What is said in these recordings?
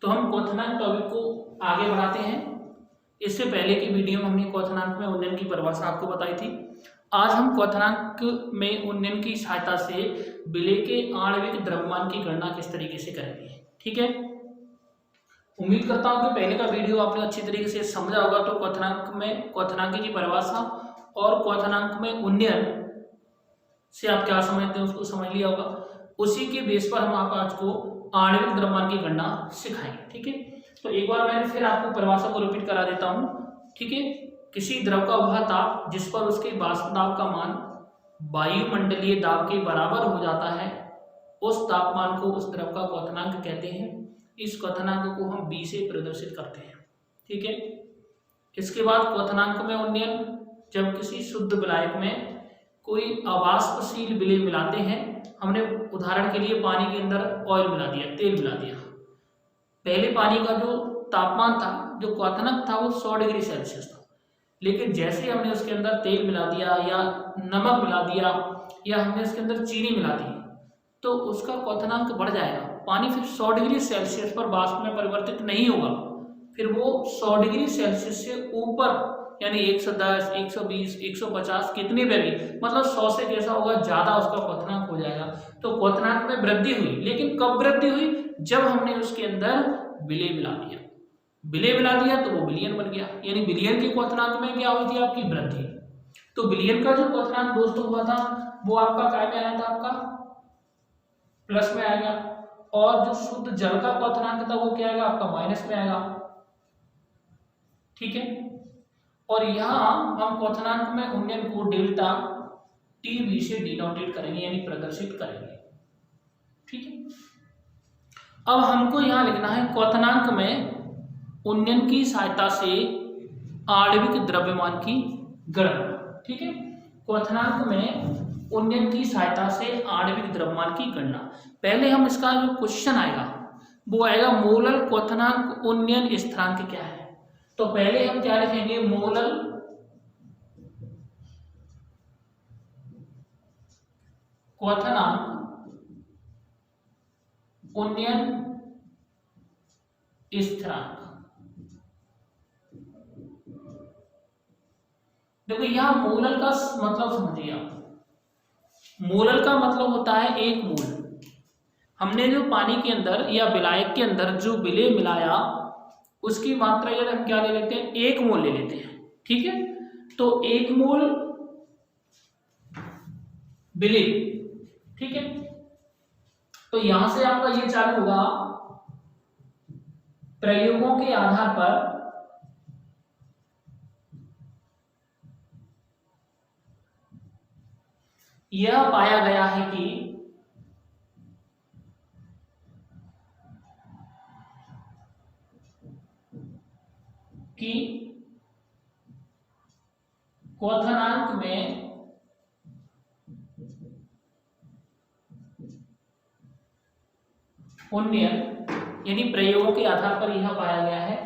तो हम क्वथनांक टॉपिक को आगे बढ़ाते हैं। इससे पहले की वीडियो में हमने क्वथनांक में उन्नयन की परिभाषा आपको बताई थी। आज हम क्वथनांक में उन्नयन की सहायता से विलेय के आणविक द्रव्यमान की गणना किस तरीके से करेंगे। ठीक है, उम्मीद करता हूं कि पहले का वीडियो आपने अच्छी तरीके से समझा होगा। तो क्वथनांक में क्वथनांक की परिभाषा और क्वथनांक में उन्नयन से आप क्या समझते हैं उसको समझ लिया होगा। उसी के बेस पर हम आप आज को आणविक द्रव्यमान की गणना सिखाएंगे। ठीक है, तो एक बार मैं फिर आपको परिभाषा को रिपीट करा देता हूं। ठीक है, किसी द्रव का वह ताप जिस पर उसके वाष्प दाब का मान वायुमंडलीय दाब के बराबर हो जाता है, उस तापमान को उस द्रव का क्वथनांक कहते हैं। इस क्वथनांक को हम B से प्रदर्शित करते हैं। ठीक है, इसके बाद क्वथनांक में उन्नयन, जब किसी शुद्ध विलायक में कोई अवाष्पशील विलेय मिलाते हैं, हमने उदाहरण के लिए पानी के अंदर ऑयल मिला दिया, तेल मिला दिया। पहले पानी का जो तापमान था, जो क्वथनांक था, वो 100 डिग्री सेल्सियस था। लेकिन जैसे हमने उसके अंदर तेल मिला दिया या नमक मिला दिया या हमने उसके अंदर चीनी मिला दी, तो उसका क्वथनांक बढ़ जाएगा। पानी फिर 100 डिग्री सेल्सियस पर वाष्प में परिवर्तित नहीं होगा, फिर वो 100 डिग्री सेल्सियस से ऊपर यानी 110, 120, 150 कितने पे भी, मतलब 100 से कैसा होगा, ज्यादा उसका क्वथनांक हो जाएगा। तो क्वथनांक में वृद्धि हुई, लेकिन कब वृद्धि हुई? जब हमने उसके अंदर विलेय मिला दिया। विलेय मिला दिया तो वो विलयन बन गया, यानी विलयन के क्वथनांक में क्या हुई थी? आपकी वृद्धि। तो विलयन का जो क्वथनांक दोस्तों हुआ था, वो आपका क्या में आया था? आपका प्लस में आएगा। और जो शुद्ध जल का क्वथनांक था, वो क्या आएगा? आपका माइनस में आएगा। ठीक है, और यहां हम क्वथनांक में उन्नयन को डेल्टा टीवी से डिनोटेट करेंगे, यानी प्रदर्शित करेंगे। ठीक है, अब हमको यहां लिखना है क्वथनांक में उन्नयन की सहायता से आणविक द्रव्यमान की गणना। ठीक है, क्वथनांक में उन्नयन की सहायता से आणविक द्रव्यमान की गणना। पहले हम इसका जो क्वेश्चन आएगा वो आएगा मोलर क्वथनांक उन्नयन स्थिरांक क्या है। तो पहले हम क्या लिखेंगे? मोलर क्वथनांक उन्नयन स्थिरांक। देखो यहां मोलर का मतलब समझिए आप। मोलर का मतलब होता है एक मोल। हमने जो पानी के अंदर या विलायक के अंदर जो विलेय मिलाया, उसकी मात्रा यदि हम क्या ले लेते हैं? 1 मोल ले लेते हैं। ठीक है, तो 1 मोल विलेय। ठीक है, तो यहां से आपका ये चालू होगा, प्रयोगों के आधार पर यह पाया गया है कि क्वथनांक में उन्नयन, यानी प्रयोगों के आधार पर यह पाया गया है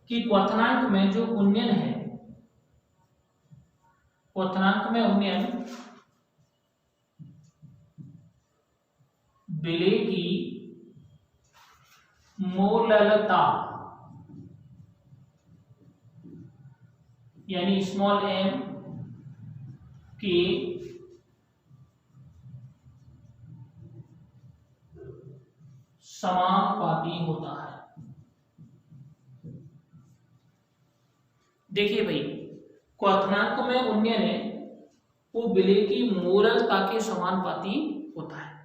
कि क्वथनांक में जो उन्नयन है, क्वथनांक में उन्नयन विलेय की मोललता यानी स्मॉल m के समानुपाती होता है। देखिए भाई, क्वथनांक में उन्नयन है वो विलेय की मोललता के समानुपाती होता है।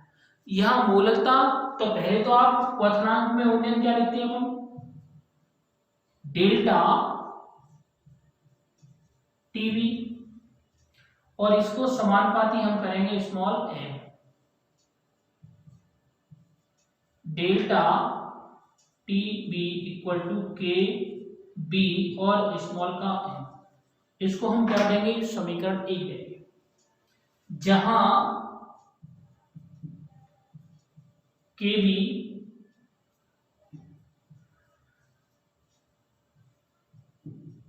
यहां मोललता, तो पहले तो आप क्वथनांक में उन्नयन क्या लिखते हैं? हम डेल्टा टीवी, और इसको समानुपाती हम करेंगे small m। Delta T B equal to K B और स्मॉल का m। इसको हम क्या देंगे? समीकरण 1 देंगे, जहां के बी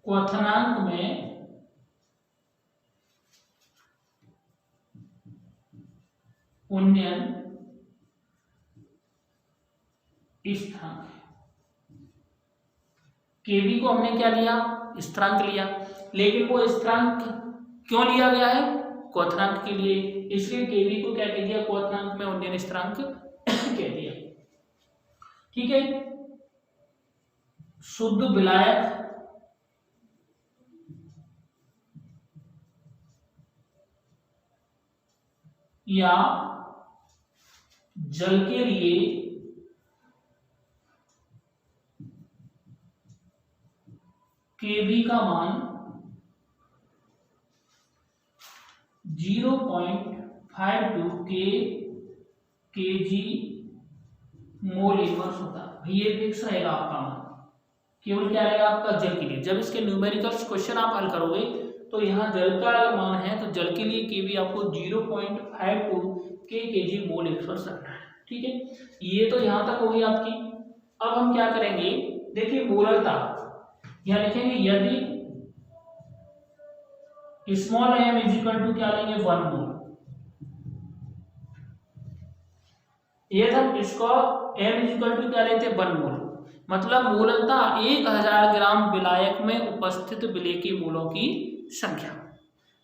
क्वथनांक में उन्नयन स्थिरांक है। केवी को हमने क्या लिया, स्थिरांक लिया, लेकिन वो स्थिरांक क्यों लिया गया है, क्वथनांक के लिए, इसलिए केवी को क्या कह दिया, क्वथनांक में उन्नयन स्थिरांक कह दिया। ठीक है, शुद्ध विलायक या जल के लिए केवी का मान 0.52 kg मोल इनवर्स होता है। ये फिक्स रहेगा आपका मान, केवल क्या रहेगा आपका जल के लिए। जब इसके न्यूमेरिकल्स क्वेश्चन आप हल करोगे तो यहाँ जल का मान है तो जल के लिए केवी आपको 0.52 kg मोल इनवर्स रखना है। ठीक है, ये तो यहाँ तक होगी आपकी। अब हम क्या करेंगे, देखिए मोलरता यहाँ लिखेंगे, यदि small m is equal to क्या लेंगे 1 मोल, ये था इसको m इज इक्वल टू क्या लेते 1 मोल, मतलब मोलरता 1000 ग्राम विलायक में उपस्थित विलेय मोलों की संख्या।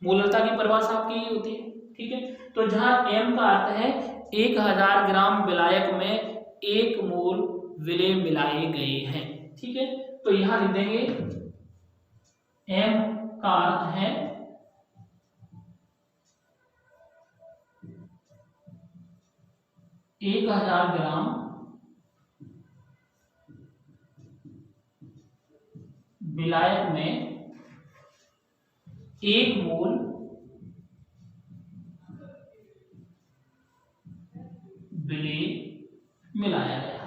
मोलरता की परिभाषा आपकी ये होती है। ठीक है, तो जहां m का अर्थ है 1000 ग्राम विलायक में 1 मोल विलेय मिलाए गए हैं। ठीक है, तो यहां लिख देंगे m का अर्थ है 1000 ग्राम विलायक में 1 मोल विलेय मिलाया गया।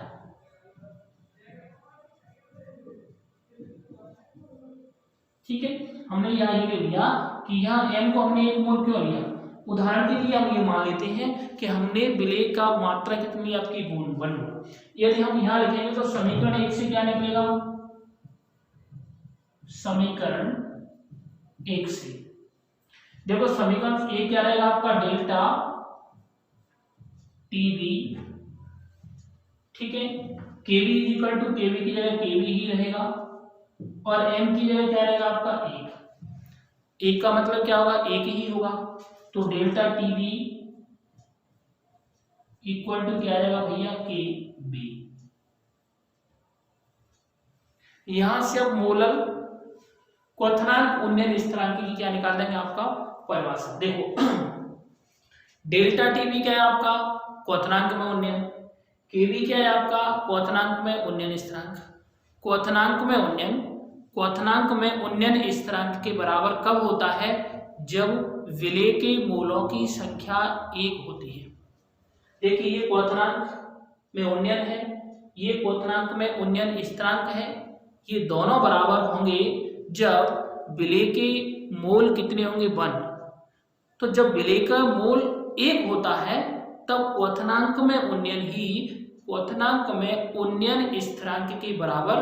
ठीक है, हमने यहाँ ये लिया कि यहाँ m को हमने 1 मोल क्यों लिया, उदाहरण के लिए हम ये मान लेते हैं कि हमने विलेय का मात्रा कितनी आपकी 1 मोल। यदि हम यहाँ लिखेंगे तो समीकरण 1 से क्या निकलेगा, समीकरण 1 से देखो समीकरण 1 क्या रहेगा आपका, डेल्टा टीवी। ठीक है, केवी इज इक्वल टू केवी की जगह केवी ही रहेगा और m की जगह क्या रहेगा आपका 1। 1 का मतलब क्या होगा, 1 ही होगा, तो डेल्टा टीवी इक्वल टू क्या आएगा भैया के बी। यहां से अब मोलर क्वथनांक उन्नयन स्थिरांक की क्या निकाल देंगे आपका परिभाषा। देखो डेल्टा टीवी क्या है आपका क्वथनांक में उन्नयन, केवी क्या है आपका क्वथनांक में उन्नयन स्थिरांक। क्वथनांक में उन्नयन स्थिरांक के बराबर कब होता है, जब विलेय के मोलों की संख्या 1 होती है। देखिए ये क्वथनांक में उन्नयन है, ये क्वथनांक में उन्नयन स्थिरांक है, ये दोनों बराबर होंगे जब विलेय के मोल कितने होंगे 1। तो जब विलेय का मोल 1 होता है तब क्वथनांक में उन्नयन ही क्वथनांक में उन्नयन स्थिरांक के बराबर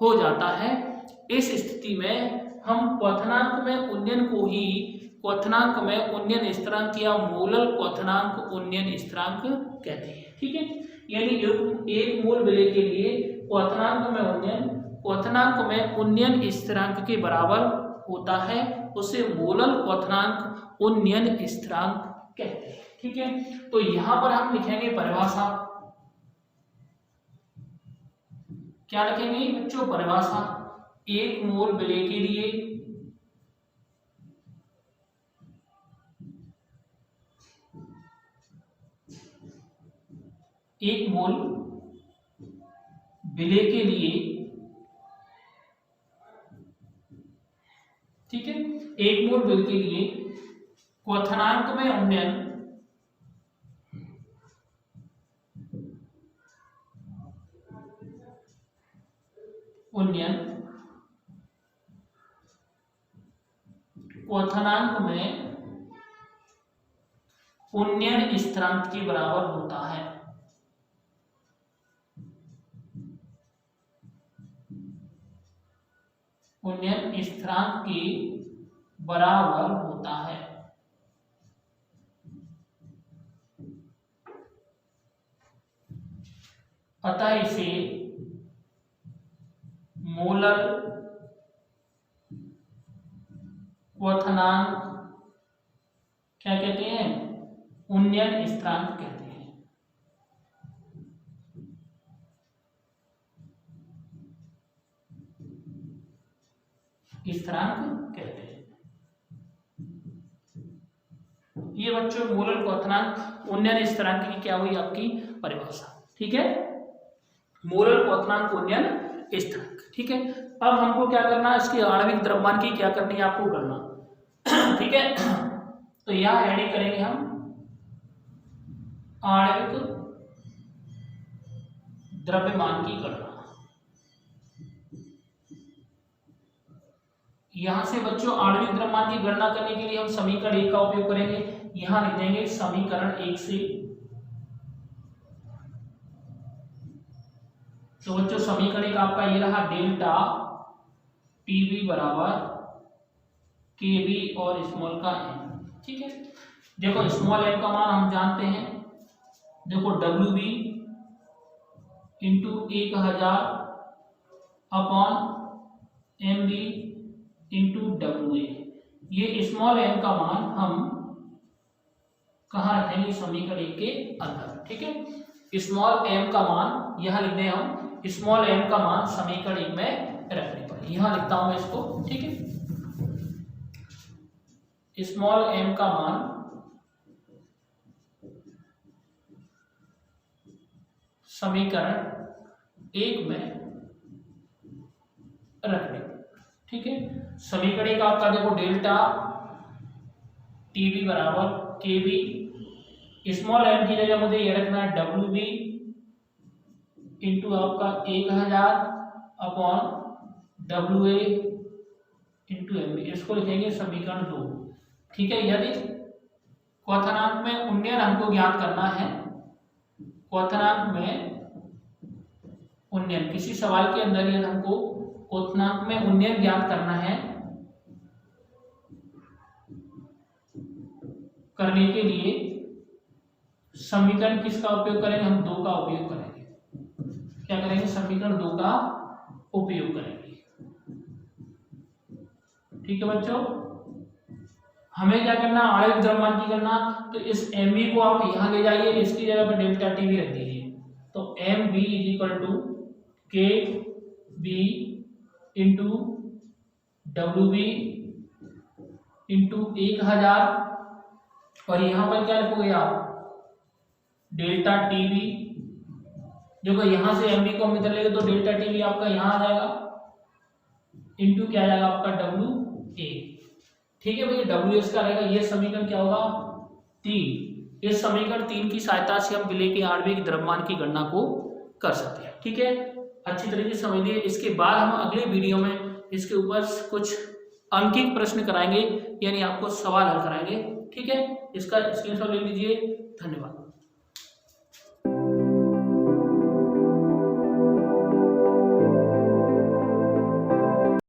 हो जाता है। इस स्थिति में हम क्वथनांक में उन्नयन को ही क्वथनांक में उन्नयन स्थिरांक या मोलर क्वथनांक उन्नयन स्थिरांक कहते हैं। ठीक है, यानी 1 मोल विलेय के लिए क्वथनांक में उन्नयन स्थिरांक के बराबर होता है, उसे मोलर क्वथनांक उन्नयन स्थिरांक कहते हैं। ठीक है, तो यहां पर हम लिखेंगे परिभाषा, क्या लिखेंगे बच्चों परिभाषा, 1 मोल विलेय के लिए 1 मोल विलेय के लिए, ठीक है, 1 मोल विलेय के लिए क्वथनांक में उन्नयन क्वथनांक में उन्नयन स्थिरांक के बराबर होता है। उन्नयन स्थिरांक के बराबर होता है। अतः इसे मोलर क्वथनांक क्या कहते हैं? उन्नयन स्थिरांक कहते हैं। स्थिरांक कहते हैं। ये बच्चों मूलर क्वथनांक उन्नयन स्थिरांक की क्या हुई आपकी परिभाषा। ठीक है, मूलर क्वथनांक उन्नयन स्थिरांक। ठीक है, अब हमको क्या करना है, इसकी आणविक द्रव्यमान की क्या करनी है आपको गणना। ठीक है, तो यहां एडिंग करेंगे हम आणविक द्रव्यमान की गणना। यहां से बच्चों आणविक द्रव्यमान की गणना करने के लिए हम समीकरण 1 का उपयोग करेंगे। यहां लिख देंगे समीकरण 1 से। तो बच्चों समीकरण 1 आपका ये रहा, डेल्टा टीवी बराबर केबी और स्मॉल का एम। ठीक है, देखो स्मॉल एम का मान हम जानते हैं, देखो W B into 1000 upon M B into W A. ये स्मॉल एम का मान हम कहाँ रखेंगे? समीकरण 1 के अंदर। ठीक है, स्मॉल एम का मान यहां लिख दें हम, स्मॉल एम का मान समीकरण 1 में रखने पर यहां लिखता हूं मैं इसको। ठीक है, स्मॉल एम का मान समीकरण 1 में रखने पर। ठीक है, समीकरण 1 आपका देखो डेल्टा टीबी बराबर केबी, स्मॉल एम की जगह मुझे ये रखना है डब्ल्यू बी इंटू आपका 1000 upon W A into M B, इसको लिखेंगे समीकरण 2। ठीक है, यदि क्वथनांक में उन्नयन हमको ज्ञात करना है, क्वथनांक में उन्नयन, किसी सवाल के अंदर यदि हमको क्वथनांक में उन्नयन ज्ञात करना है, करने के लिए समीकरण किसका उपयोग करेंगे? हम 2 का उपयोग करेंगे। क्या करेंगे? समीकरण 2 का उपयोग करेंगे। ठीक है बच्चों, हमें क्या करना? आणविक द्रव्यमान की गणना। तो इस एम बी को आप यहां ले जाइए, इसकी जगह पर डेल्टा टी बी रख दीजिए। तो M B is equal to K B into W B into 1000, और यहां पर क्या लिखोगे आप? Delta T B. देखो यहां से एम बी को हम इधर लेंगे तो डेल्टा टी बी आपका यहां आ जाएगा, इंटू क्या आ जाएगा आपका डब्ल्यू ए। ठीक है भैया, डब्ल्यू एस का रहेगा। ये समीकरण क्या होगा? 3। इस समीकरण 3 की सहायता से हम विलेय के आणविक द्रव्यमान की गणना को कर सकते हैं। ठीक है, अच्छी तरीके से समझ लिए। इसके बाद हम अगले वीडियो में इसके ऊपर कुछ अंकित प्रश्न कराएंगे, यानी आपको सवाल हल कराएंगे। ठीक है, इसका स्क्रीनशॉट ले लीजिए। धन्यवाद।